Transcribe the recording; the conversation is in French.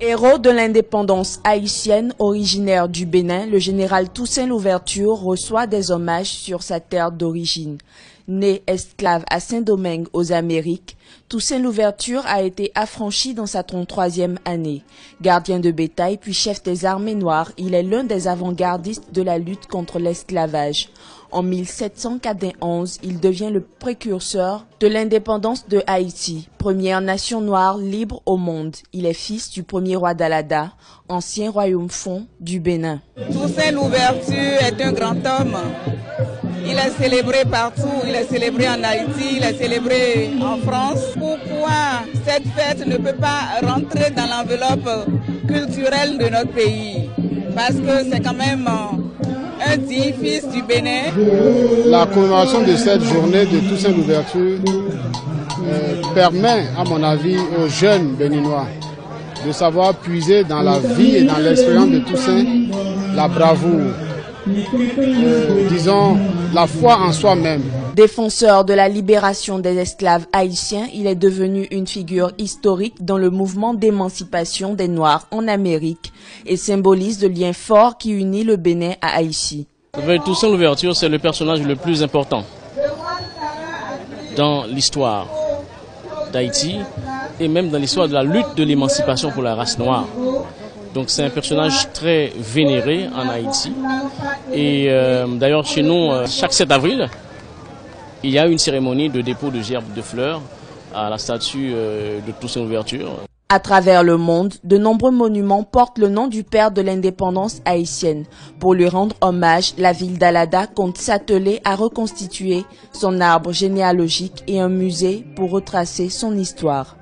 Héros de l'indépendance haïtienne, originaire du Bénin, le général Toussaint Louverture reçoit des hommages sur sa terre d'origine. Né esclave à Saint-Domingue aux Amériques, Toussaint Louverture a été affranchi dans sa 33e année. Gardien de bétail puis chef des armées noires, il est l'un des avant-gardistes de la lutte contre l'esclavage. En 1791, il devient le précurseur de l'indépendance de Haïti, première nation noire libre au monde. Il est fils du premier roi d'Alada, ancien royaume-fond du Bénin. Toussaint Louverture est un grand homme. Il est célébré partout, il est célébré en Haïti, il est célébré en France. Pourquoi cette fête ne peut pas rentrer dans l'enveloppe culturelle de notre pays? Parce que c'est quand même un digne fils du Bénin. La commémoration de cette journée de Toussaint Louverture permet, à mon avis, aux jeunes béninois de savoir puiser dans la vie et dans l'expérience de Toussaint la bravoure. Disons, la foi en soi-même. Défenseur de la libération des esclaves haïtiens, il est devenu une figure historique dans le mouvement d'émancipation des Noirs en Amérique et symbolise le lien fort qui unit le Bénin à Haïti. Toussaint Louverture, c'est le personnage le plus important dans l'histoire d'Haïti et même dans l'histoire de la lutte de l'émancipation pour la race noire. Donc c'est un personnage très vénéré en Haïti. Et d'ailleurs chez nous, chaque 7 avril, il y a une cérémonie de dépôt de gerbes de fleurs à la statue de Toussaint Louverture. À travers le monde, de nombreux monuments portent le nom du père de l'indépendance haïtienne. Pour lui rendre hommage, la ville d'Alada compte s'atteler à reconstituer son arbre généalogique et un musée pour retracer son histoire.